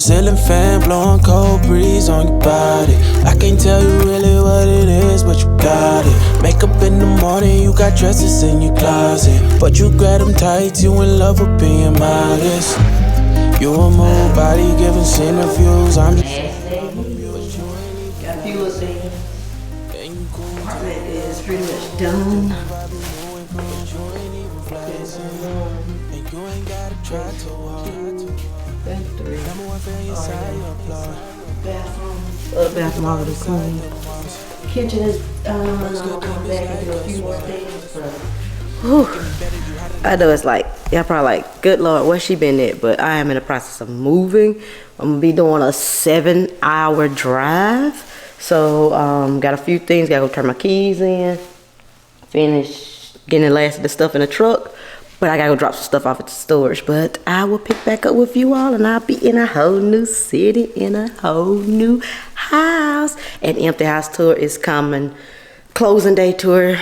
Ceiling fan blowing cold breeze on your body. I can't tell you really what it is, but you got it. Makeup in the morning, you got dresses in your closet, but you grab them tight, you in love with being modest. You a move body giving scene reviews. I'm just got a few of things. Apartment is pretty much done. Other bathroom already clean. Kitchen is done. I'll come back and do a few more things. Whew. I know it's like, y'all probably like, good Lord, where she been at? But I am in the process of moving. I'm gonna be doing a 7-hour drive. So, got a few things. Gotta go turn my keys in. Finish getting the last of the stuff in the truck. But I gotta go drop some stuff off at the storage. But I will pick back up with you all, and I'll be in a whole new city, in a whole new house. An empty house tour is coming. Closing day tour.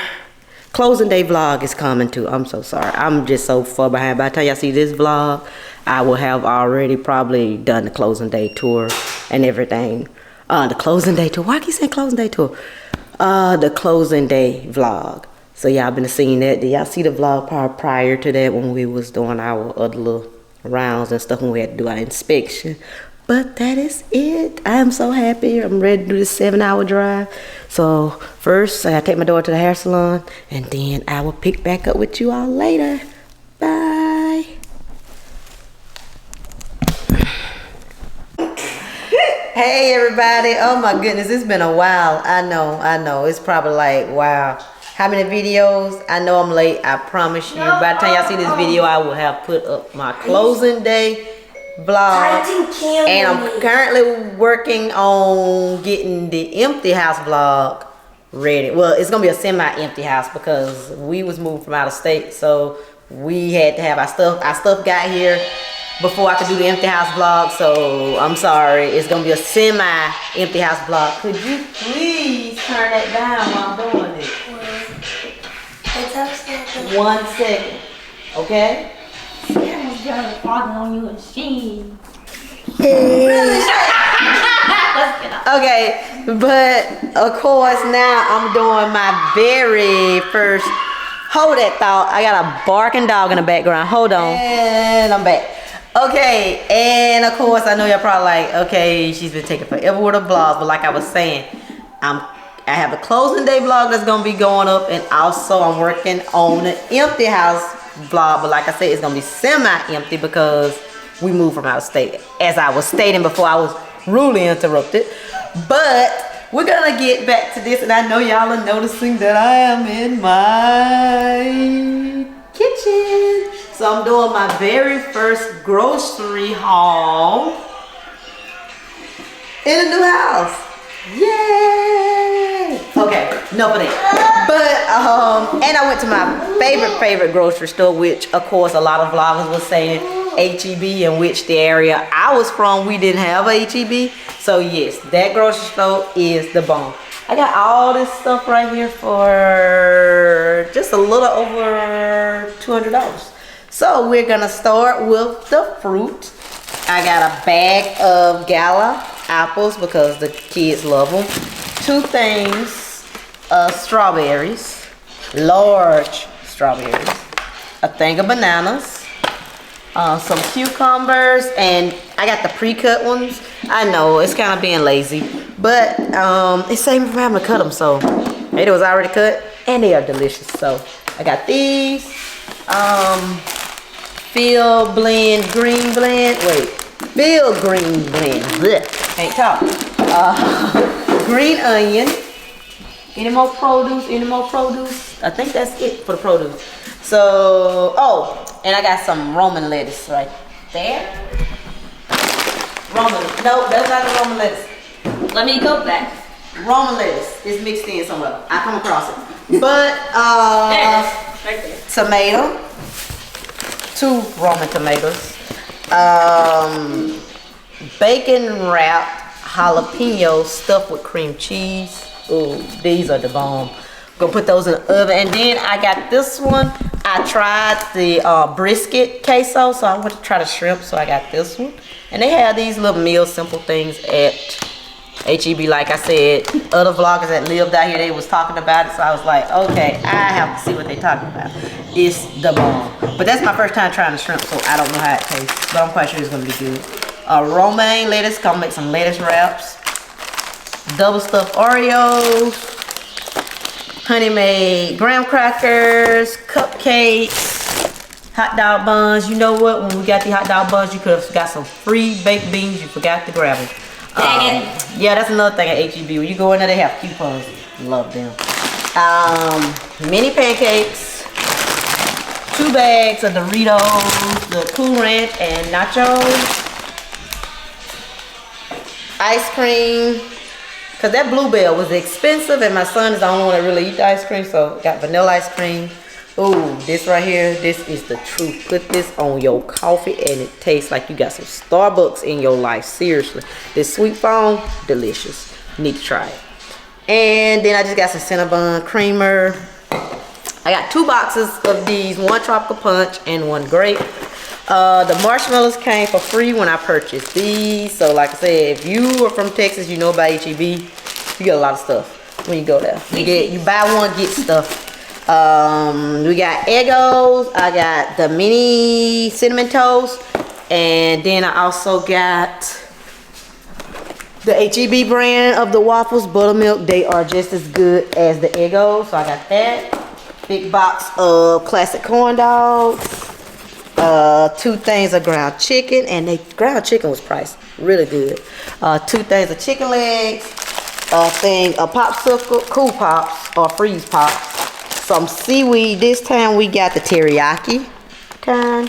Closing day vlog is coming too. I'm so sorry. I'm just so far behind. By the time y'all see this vlog, I will have already probably done the closing day tour and everything. The closing day tour. Why I keep saying closing day tour? The closing day vlog. So y'all been seeing that. Did y'all see the vlog prior to that when we was doing our other little rounds and stuff when we had to do our inspection? But that is it. I am so happy. I'm ready to do this 7-hour drive. So first I gotta take my daughter to the hair salon, and then I will pick back up with you all later. Bye. Hey everybody. Oh my goodness, it's been a while. I know. It's probably like, wow. How many videos? I know I'm late. I promise you. By the time y'all see this video, I will have put up my closing day vlog. And I'm currently working on getting the empty house vlog ready. Well, it's gonna be a semi-empty house because we was moved from out of state, so we had to have our stuff. Our stuff got here before I could do the empty house vlog. So I'm sorry. It's gonna be a semi-empty house vlog. Could you please turn that down while I'm doing it? 1 second, okay? On you and she. Okay, but of course now I'm doing my very first. Hold that thought. I got a barking dog in the background. Hold on. And I'm back. Okay, and of course I know y'all probably like, okay, she's been taking forever with her vlogs, but like I was saying, I have a closing day vlog that's gonna be going up, and also I'm working on an empty house vlog, but like I said, it's gonna be semi-empty because we moved from out of state, as I was stating before I was rudely interrupted. But we're gonna get back to this, and I know y'all are noticing that I am in my kitchen. So I'm doing my very first grocery haul in a new house. Yay! Okay, enough of that. But and I went to my favorite grocery store, which of course a lot of vloggers was saying HEB, in which the area I was from, we didn't have a HEB. So yes, that grocery store is the bomb. I got all this stuff right here for just a little over $200. So we're gonna start with the fruit. I got a bag of Gala apples because the kids love them. 2 things of strawberries, large strawberries. A thing of bananas, some cucumbers, and I got the pre-cut ones. I know it's kind of being lazy, but it saved me from having to cut them. So it was already cut, and they are delicious. So I got these. Field blend, green blend. Wait. Field green blend. Blech. Can't talk. Green onion. Any more produce? Any more produce? I think that's it for the produce. So, oh, and I got some Roman lettuce right there. Roman, no, that's not the Roman lettuce. Let me go back. Roman lettuce is mixed in somewhere. I come across it. But, Right there. tomato. 2 Roman tomatoes. Bacon wrapped jalapenos stuffed with cream cheese. Ooh, these are the bomb. Gonna put those in the oven. And then I got this one. I tried the brisket queso, so I want to try the shrimp, so I got this one. And they have these little meal simple things at HEB. Like I said, other vloggers that lived out here, they was talking about it, so I was like, okay, I have to see what they talking about. It's the bomb. But that's my first time trying the shrimp, so I don't know how it tastes, but I'm quite sure it's gonna be good. Romaine lettuce, gonna make some lettuce wraps. Double stuffed Oreos. Honey made graham crackers, cupcakes, hot dog buns. You know what? When we got the hot dog buns, you could have got some free baked beans. You forgot to grab them. Dang it. Yeah, that's another thing at HEB. When you go in there, they have coupons. Love them. Mini pancakes, 2 bags of Doritos, the Cool Ranch and nachos, ice cream. Cause that Bluebell was expensive and my son is the only one that really eat the ice cream, so got vanilla ice cream. Ooh, this right here, this is the truth. Put this on your coffee and it tastes like you got some Starbucks in your life, seriously. This sweet foam, delicious. You need to try it. And then I just got some Cinnabon creamer. I got 2 boxes of these, 1 tropical punch and 1 grape. The marshmallows came for free when I purchased these. So like I said, if you are from Texas, you know about HEB. You get a lot of stuff when you go there. You buy one, get stuff. We got Eggos. I got the mini cinnamon toast. And then I also got the HEB brand of the waffles, buttermilk. They are just as good as the Eggos. So I got that. Big box of classic corn dogs. 2 things of ground chicken, and the ground chicken was priced really good. 2 things of chicken legs, a thing of popsicle, cool pops or freeze pops, some seaweed. This time we got the teriyaki kind.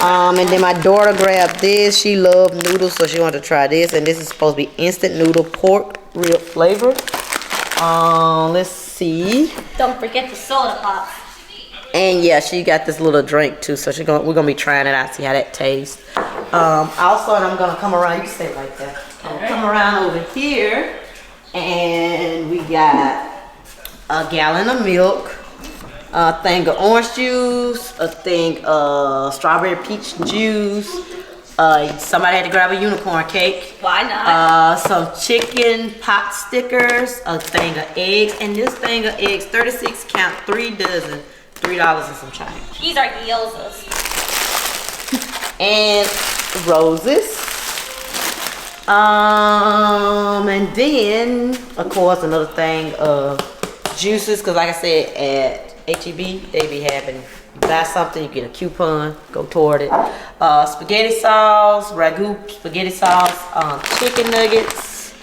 And then my daughter grabbed this. She loved noodles, so she wanted to try this. And this is supposed to be instant noodle pork rib flavor. Let's see. Don't forget the soda pop. And yeah, she got this little drink too, so we're gonna be trying it out, see how that tastes. Also, and I'm gonna come around. You can stay right there. I'm gonna come around over here, and we got a gallon of milk, a thing of orange juice, a thing of strawberry peach juice. Somebody had to grab a unicorn cake. Why not? Some chicken pot stickers, a thing of eggs, and this thing of eggs, 36 count, 3 dozen. $3 and some change. These are gyozas. And roses. And then, of course, another thing of juices. Because like I said, at HEB, they be having, you buy something, you get a coupon, go toward it. Spaghetti sauce, ragu spaghetti sauce, chicken nuggets.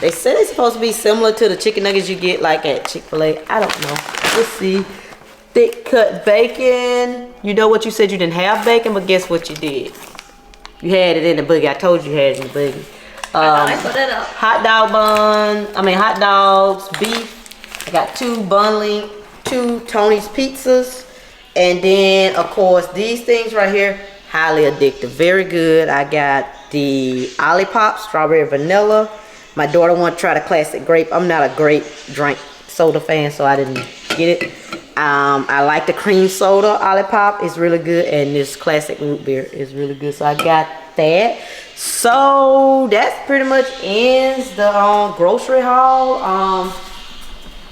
They said it's supposed to be similar to the chicken nuggets you get like at Chick-fil-A. I don't know. Let's see. Thick cut bacon. You know what, you said you didn't have bacon, but guess what you did? You had it in the boogie. I told you had it in the boogie. I put it up. Hot dogs, beef. I got 2 bun link, 2 Tony's pizzas. And then, of course, these things right here, highly addictive. Very good. I got the Olipop, strawberry vanilla. My daughter wanted to try the classic grape. I'm not a grape drink soda fan, so I didn't get it. I like the cream soda Olipop. It's really good. And this classic root beer is really good. So I got that. So that's pretty much ends the grocery haul.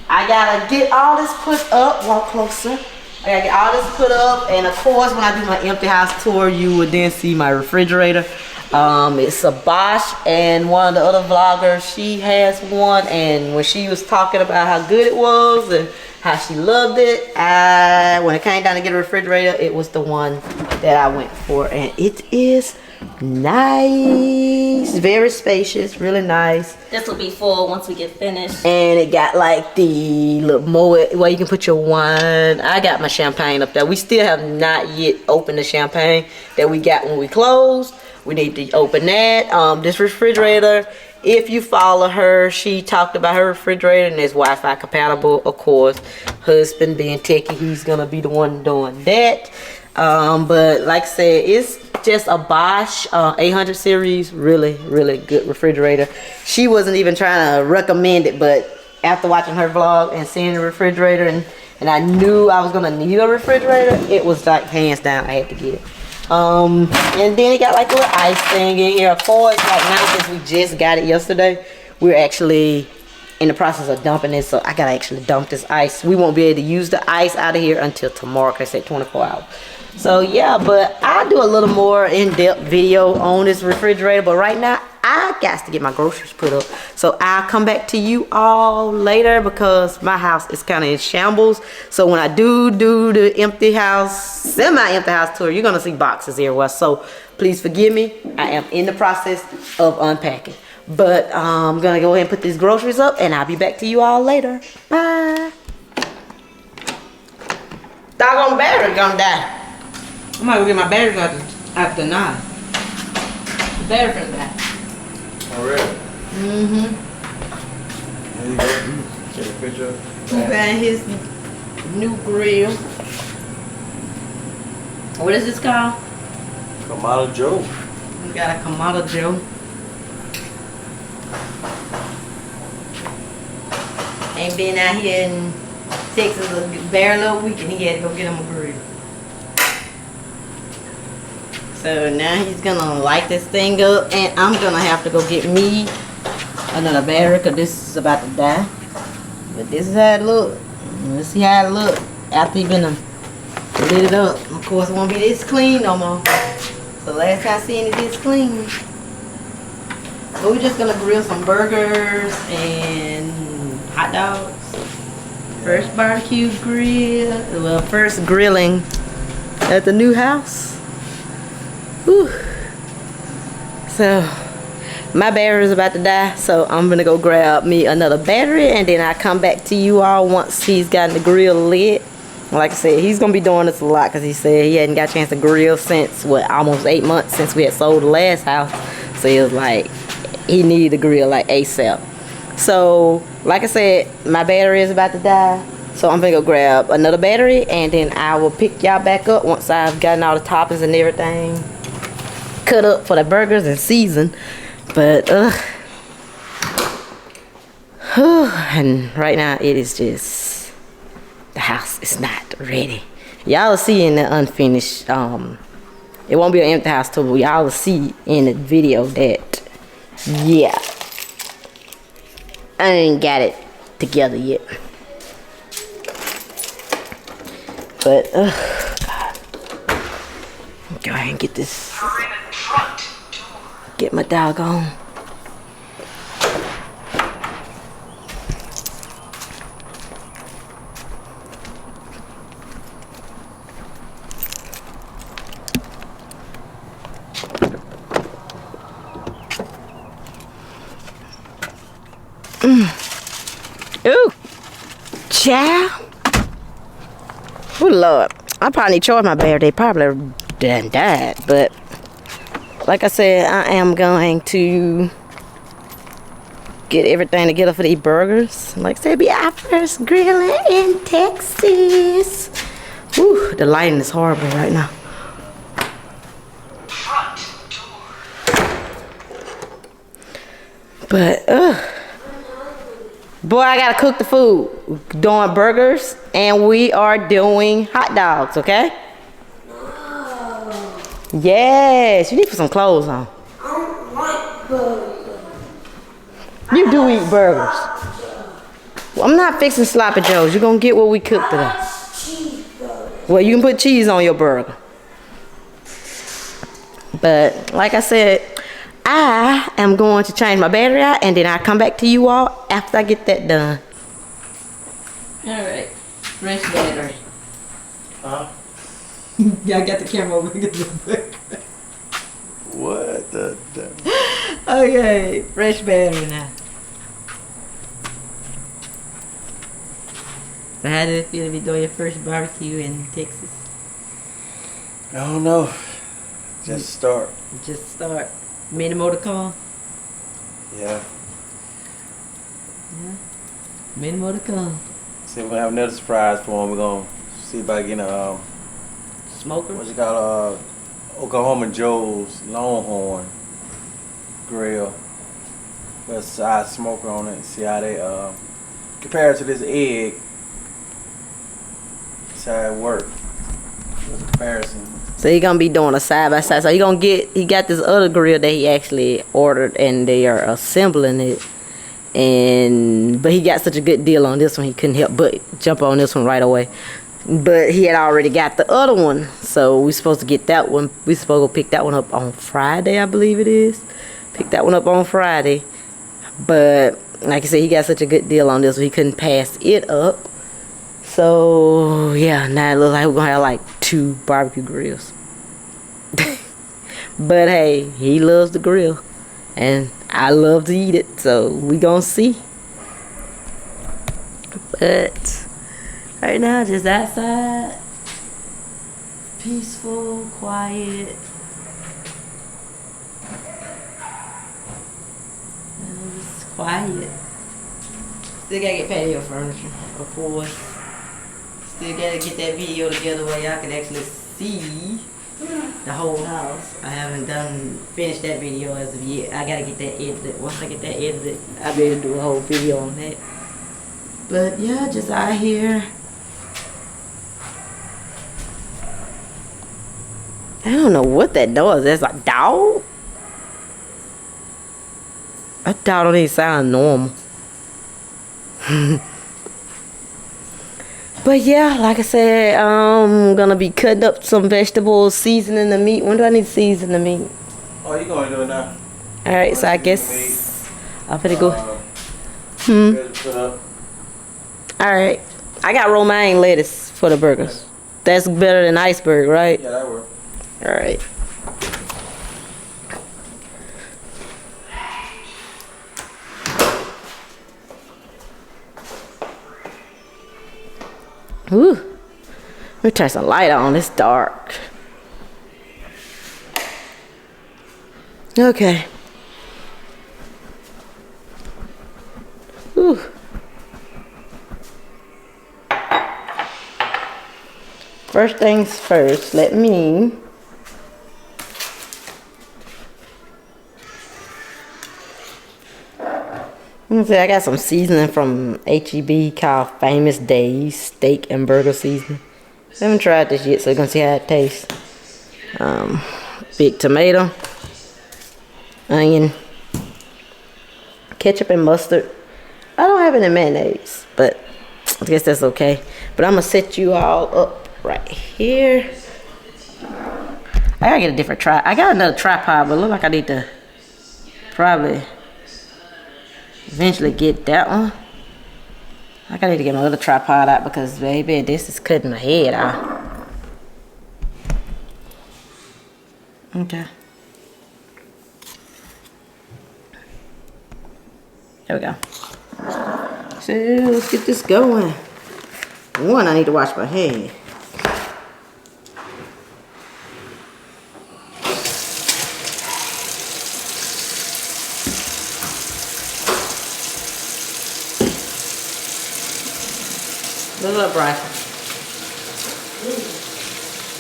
I gotta get all this put up. Walk closer. I gotta get all this put up. And of course, when I do my empty house tour, you would then see my refrigerator. It's a Bosch, and one of the other vloggers, she has one, and when she was talking about how good it was and how she loved it, when it came down to get a refrigerator, it was the one that I went for, and it is nice, very spacious, really nice. This will be full once we get finished. And it got like the little moat where you can put your wine. I got my champagne up there. We still have not yet opened the champagne that we got when we closed. We need to open that. This refrigerator, if you follow her, she talked about her refrigerator and it's Wi-Fi compatible. Of course, husband being techie, he's gonna be the one doing that. But like I said, it's just a Bosch 800 series, really good refrigerator. She wasn't even trying to recommend it, but after watching her vlog and seeing the refrigerator and and I knew I was gonna need a refrigerator, it was like hands down I had to get it. And then it got like a little ice thing in here. Of course, like now since we just got it yesterday, we're actually in the process of dumping it, so I gotta actually dump this ice. We won't be able to use the ice out of here until tomorrow, cause I said 24 hours. So yeah, but I'll do a little more in-depth video on this refrigerator, but right now I got to get my groceries put up. So I'll come back to you all later because my house is kind of in shambles. So when I do the empty house, semi-empty house tour, you're gonna see boxes everywhere. So please forgive me, I am in the process of unpacking. But I'm gonna go ahead and put these groceries up and I'll be back to you all later. Bye. Doggone battery gonna die. I'm gonna go get my batteries after 9. The battery gonna die. Already? Mm-hmm. There you go. Take a picture of He buying his new grill. What is this called? Kamadojoe. We got a Kamadojoe. Ain't been out here in Texas a very little week and he had to go get him a grill. So now he's gonna light this thing up and I'm gonna have to go get me another battery because this is about to die. But this is how it look. Let's see how it look after he been lit it up. Of course it won't be this clean no more. So last time I seen it this clean. But we're just gonna grill some burgers and hot dogs. First barbecue grill. Well, first grilling at the new house. Whew. So my battery is about to die, so I'm gonna go grab me another battery and then I'll come back to you all once he's gotten the grill lit. Like I said, he's gonna be doing this a lot because he said he hadn't got a chance to grill since what, almost 8 months since we had sold the last house. So he was like, he needed a grill like ASAP. So like I said, my battery is about to die, so I'm gonna go grab another battery and then I will pick y'all back up once I've gotten all the toppings and everything cut up for the burgers and seasoned. But and right now it is just, the house is not ready. Y'all will see in the unfinished, it won't be an empty house tour, but y'all will see in the video that, yeah, I ain't got it together yet. But God, go ahead and get this, get my doggone. Ooh, child. Oh Lord, I probably need to charge my battery. They probably done died, but like I said, I am going to get everything together for these burgers. Like I said, be our first grilling in Texas. Whew, the lighting is horrible right now. But boy, I gotta cook the food. We're doing burgers and we are doing hot dogs, okay? No. Yes, you need to put some clothes on. I don't like burgers. You do eat burgers. Well, I'm not fixing sloppy joes. You're gonna get what we cooked today. Cheeseburgers. Well, you can put cheese on your burger. But like I said, I am going to change my battery out and then I'll come back to you all after I get that done. Alright, fresh battery. Huh? Yeah, I got the camera over here. What the? Okay, fresh battery now. So how did it feel to be doing your first barbecue in Texas? I don't know. Just start. Just start. Mini motor car? Yeah. Yeah. Mini motor car. See, we're gonna have another surprise for him. We're gonna see if I get a Smoker? what you call Oklahoma Joe's Longhorn grill. Put a side smoker on it and see how they compare it to this egg. see how it works. The comparison. So he gonna be doing a side by side. So he got this other grill that he actually ordered, and they are assembling it. But he got such a good deal on this one, he couldn't help but jump on this one right away. But he had already got the other one, so we supposed to get that one. We supposed to pick that one up on Friday, I believe it is. Pick that one up on Friday. But like I said, he got such a good deal on this one, he couldn't pass it up. So yeah, now it looks like we're gonna have like 2 barbecue grills. But hey, he loves the grill, and I love to eat it, so we gonna see. But right now, just outside, peaceful, quiet. It's quiet. Still gotta get patio furniture, of course. Still gotta get that video together where y'all can actually see the whole house. I haven't finished that video as of yet. I gotta get that edited. Once I get that edited, I'll be able to do a whole video on that. But yeah, just out here. I don't know what that does. That's like dog. That dog don't even sound normal. But yeah, like I said, I'm gonna be cutting up some vegetables, seasoning the meat. When do I need to season the meat? Oh, you gonna do it now? Alright, so I guess I'm finna go. Put up. Alright. I got romaine lettuce for the burgers. That's better than iceberg, right? Yeah, that works. Alright. Whew. Let me turn some light on. It's dark. Okay. Whew. First things first, let me see, I got some seasoning from HEB called Famous Days Steak and Burger Seasoning. I haven't tried this yet, so you're gonna see how it tastes. Big tomato, onion, ketchup and mustard. I don't have any mayonnaise, but I guess that's okay. But I'm gonna set you all up right here. I gotta get a different tripod. I got another tripod, but it look like I need to probably eventually get that one. I gotta need to get my other tripod out because baby, this is cutting my head off. Okay. There we go. So let's get this going. One, I need to wash my hands. What's up, Bryson?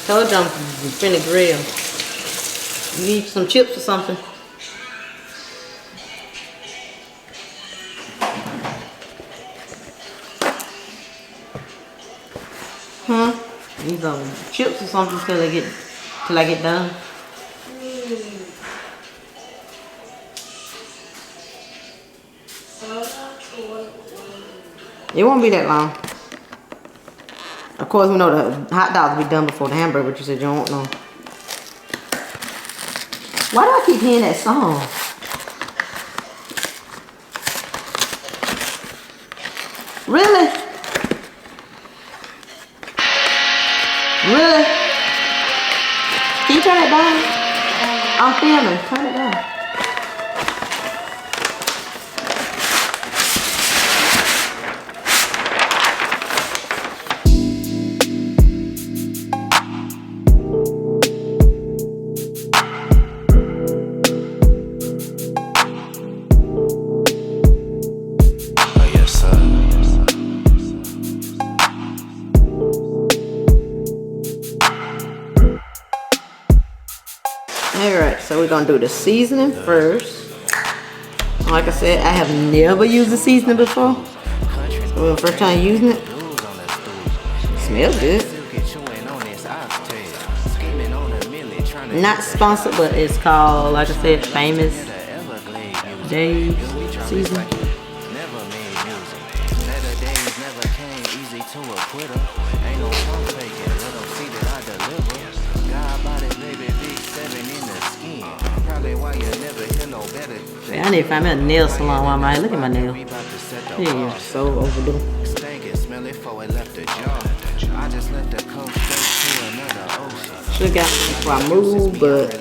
Told you I'm finna grill. You need some chips or something? Huh? Need some chips or something till I get done. It won't be that long. Of course, we know the hot dogs will be done before the hamburger, but you said you don't know. Why do I keep hearing that song? Really? Really? Can you turn it down? I'm filming. Turn it down. Alright, so we're gonna do the seasoning first. Like I said, I have never used the seasoning before. So the first time using it. Smells good. Not sponsored, but it's called, like I said, Famous Days season. I need to find me a nail salon while I'm out. Look at my nail. Yeah, so overdue. Should have got it before I moved, but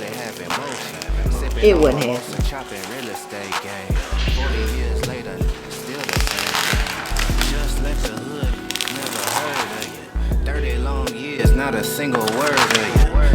it wasn't happening. Not a single word of you.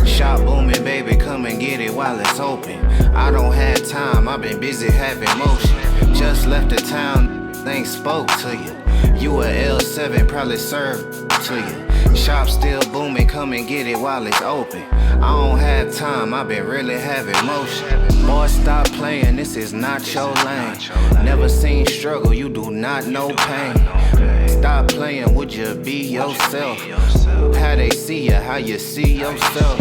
Shop booming, baby, come and get it while it's open. I don't have time, I've been busy having motion. Just left the town, things spoke to you. You a L7, probably served to you. Shop still booming, come and get it while it's open. I don't have time, I've been really having motion. Boy, stop playing, this is not your lane. Never seen struggle, you do not know pain. Stop playing, would you be yourself? How they see you, how you see yourself.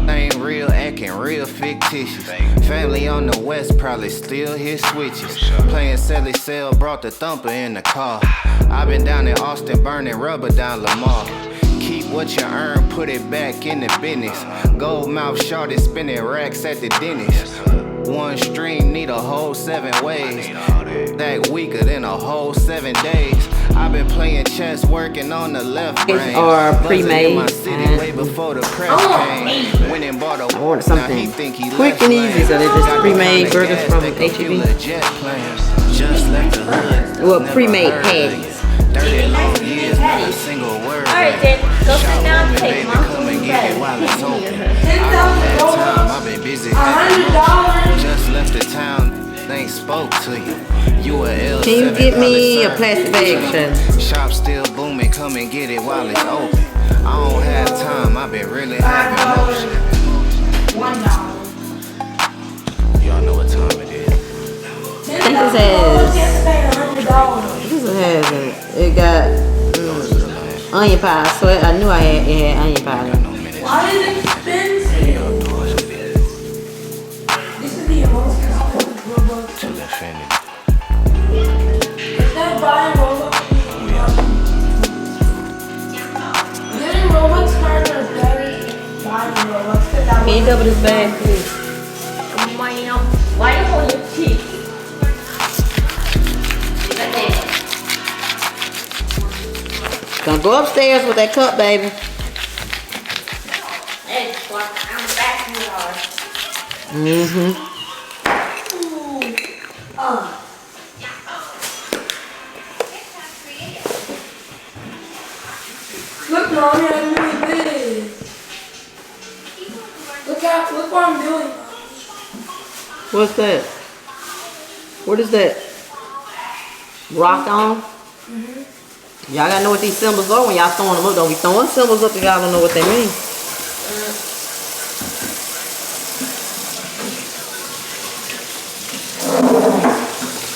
Ain't real, acting real fictitious. Family on the west probably still hit switches. Playing Sally Cell, brought the thumper in the car. I've been down in Austin burning rubber down Lamar. Keep what you earn, put it back in the business. Gold mouth shorty spinning racks at the dentist. One stream need a whole 7 ways. That weaker than a whole 7 days. I've been playing chess, working on the left brain. Or pre-made. Way before the press came. Went and bought a I wanted something quick and easy, so they just pre-made burgers from HEB. Just left the hood. Well, pre-made patties. 30 long years, not a single word. Alright, then go sit down and take mom. Come and get it while it's open. $10,000. I've been busy. $100. Just left the town, things spoke to you. You a L7. Can you get me a plastic bag, Shay? Shop still booming, come and get it while it's open. I don't have time, I've been really having motion. $1. Y'all know what time it is. This has it got onion pie. So I knew it had onion pie. Why is it expensive? This is the most expensive Robux. Instead of buying Robux, getting Robux cards are better than buying Robux. Can you double this bag, please? Why you hold your teeth? Gonna go upstairs with that cup, baby. Hey, I'm back in yours. Mm-hmm. Look, Mommy, I'm really big. Look what I'm doing. What's that? What is that? Rock on? Y'all gotta know what these symbols are when y'all throwing them up. Don't be throwing symbols up if y'all don't know what they mean.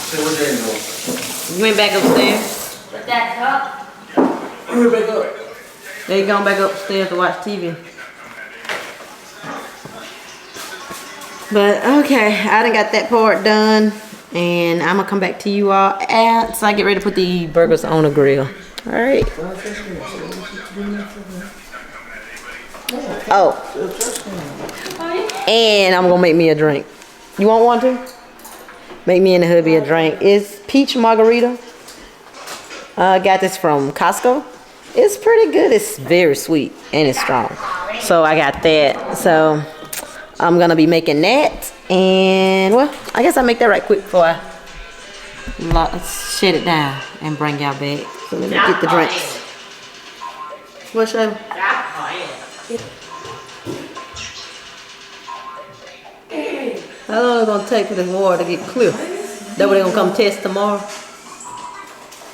Say, what they doing? You went back upstairs? With that cup. Hurry back up. They going back upstairs to watch TV. But okay, I done got that part done. And I'm gonna come back to you all so I get ready to put the burgers on the grill. All right. Oh. And I'm gonna make me a drink. You want one too? Make me and the hubby a drink. It's peach margarita. Got this from Costco. It's pretty good. It's very sweet and it's strong. So I got that. So I'm gonna be making that. And well, I guess I'll make that right quick before I shut it down and bring y'all back. So let me get the drinks. What, Shay? How long is it gonna take for this water to get clear? That way they gonna come test tomorrow.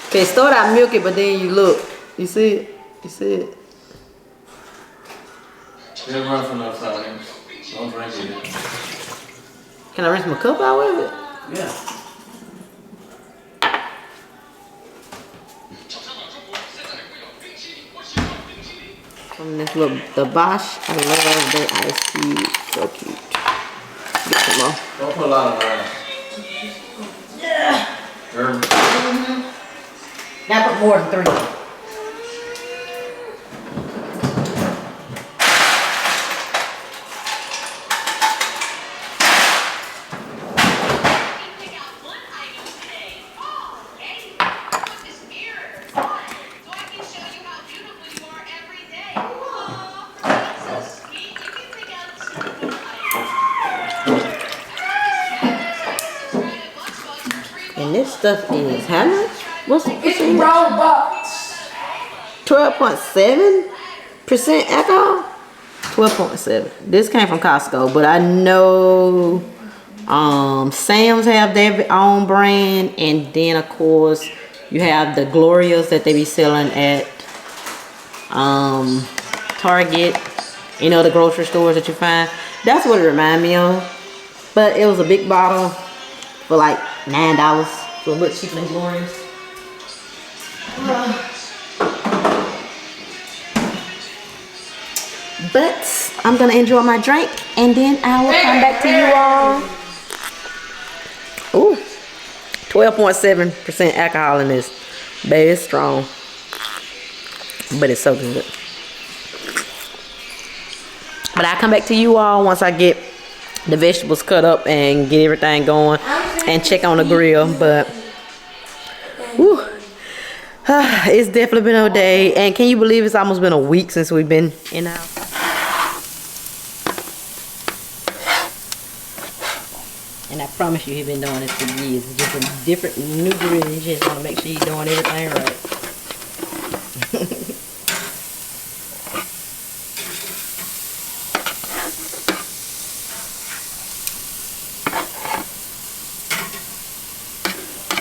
Okay, start out milky, but then you look. You see it? You see it? They'll run from outside. Don't drink it. Can I rinse my cup out with it? Yeah. From this Look, the Bosch. I love their ice cube. So cute. Get some more. Don't put a lot of that. Gotta put more than 3. And this stuff is how much? What's the percentage? Robux. 12.7% alcohol? 12.7. This came from Costco, but I know Sam's have their own brand, and then of course you have the Glorias that they be selling at Target, you know, the grocery stores that you find. That's what it remind me of. But it was a big bottle for like $9, so a little cheaper than Gloria's. But I'm gonna enjoy my drink and then I will come back to you all. Ooh, 12.7% alcohol in this. Baby, it's strong, but it's so good. But I'll come back to you all once I get the vegetables cut up and get everything going and check on the grill. But whew, it's definitely been a day. And can you believe it's almost been a week since we've been in the house? And I promise you, he's been doing this for years. It's just a different new grill. You just want to make sure you're doing everything right.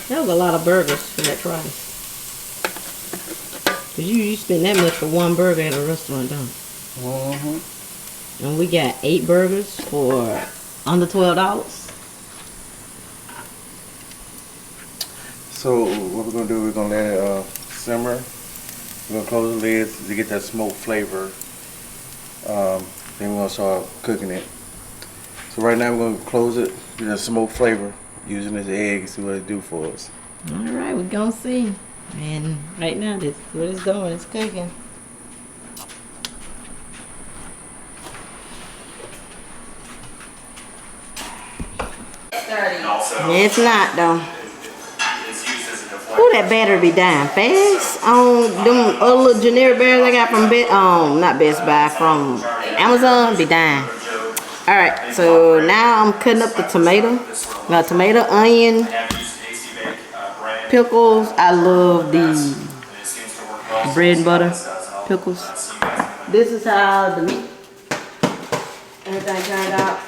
That was a lot of burgers for that price. Cause you spend that much for one burger at a restaurant, don't you? And we got 8 burgers for under $12. So what we're gonna do? We're gonna let it simmer. We're gonna close the lids to get that smoke flavor. Then we're gonna start cooking it. So right now we're gonna close it, get that smoke flavor. Using this egg, see what it do for us. All right, we're gonna see. And right now, this is what it's doing. It's cooking. It's not though. Ooh, that battery be dying fast on them other little generic batteries I got from not Best Buy, from Amazon. Be dying. All right, so now I'm cutting up the tomato. Got tomato, onion, pickles. I love the bread and butter pickles. This is how the meat, everything turned out.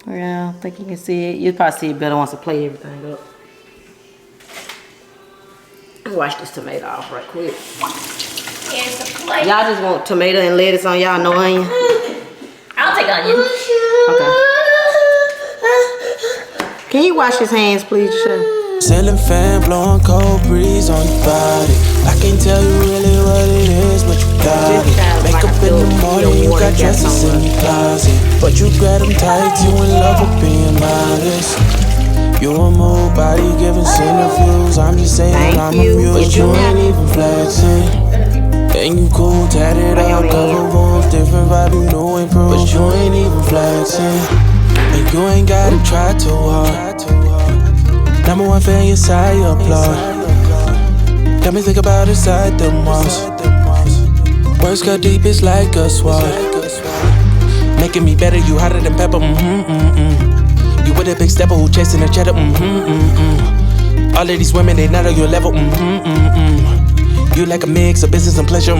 Yeah, I think you can see it. You'll probably see it better once I plate everything up. Let's wash this tomato off right quick. Here's the plate. Y'all just want tomato and lettuce on y'all, no onion? I'll take onion. Okay. Can you wash his hands, please, Shay? Ceiling fan blowing cold breeze on your body. I can't tell you really what it is, but you got it. Make up in the morning, you got dresses in your closet, but you grab them tight, you in love with being modest. You a move body giving interviews. I'm just saying I'm amused, but you ain't even flexing. And you cool, tatted up, cover wounds, different vibe, you know improve, but you ain't even flexing. And you ain't gotta try too hard. Number one fan, your side, you applaud. Got me think about inside the moss. Words cut deep, it's like a sword. Making me better, you hotter than pepper, You with a big stepper who chasing the cheddar, All of these women, they not on your level, You like a mix of business and pleasure,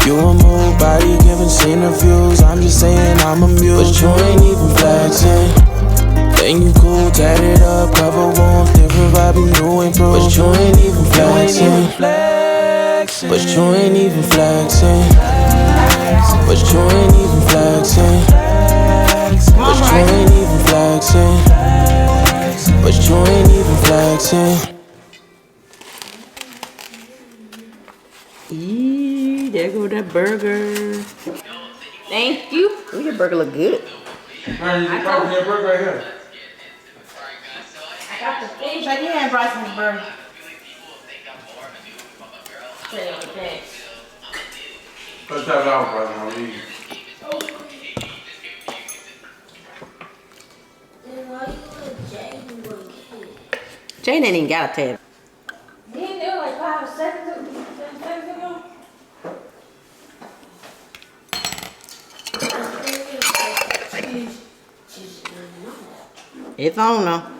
You a move body giving interviews. I'm just saying I'm amused, but you ain't even flexing. And you cool, tatted up, cover wounds, different vibe, you know improve, but you ain't even flexing. But you ain't even flexing. But you ain't even flexing. But you ain't even flexing. But you ain't even flexing. There go that burger. Thank you. Ooh, your burger look good. Man, you can find your burger right here. I got the fish. Shake your hand, Bryson's burger. Thanks. Let's have it out, brother. I'll leave. Jane ain't even got a tab. Didn't do it like 5 seconds ago. It's on now.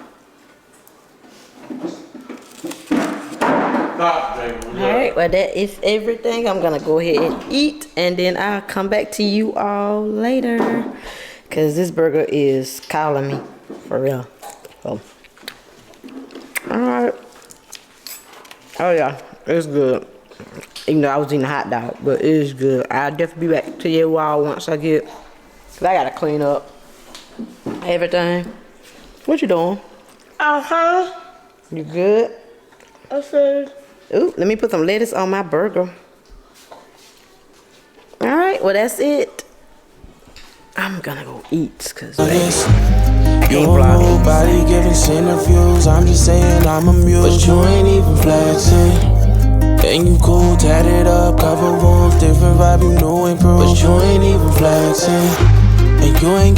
Stop, baby. Alright, well that is everything. I'm gonna go ahead and eat and then I'll come back to you all later. Cause this burger is calling me. For real. So. Alright. Oh yeah, it's good. Even though I was eating a hot dog, but it is good. I'll definitely be back to you all once I get, cause I gotta clean up everything. What you doing? You good? Okay. Ooh, let me put some lettuce on my burger. Alright, well that's it. I'm gonna go eat, cause You don't nobody giving interviews. I'm just saying I'm amused, but you ain't even flexing. And you cool, tatted up, cover warm, different vibe, you know improved, but you ain't even flexing. And you ain't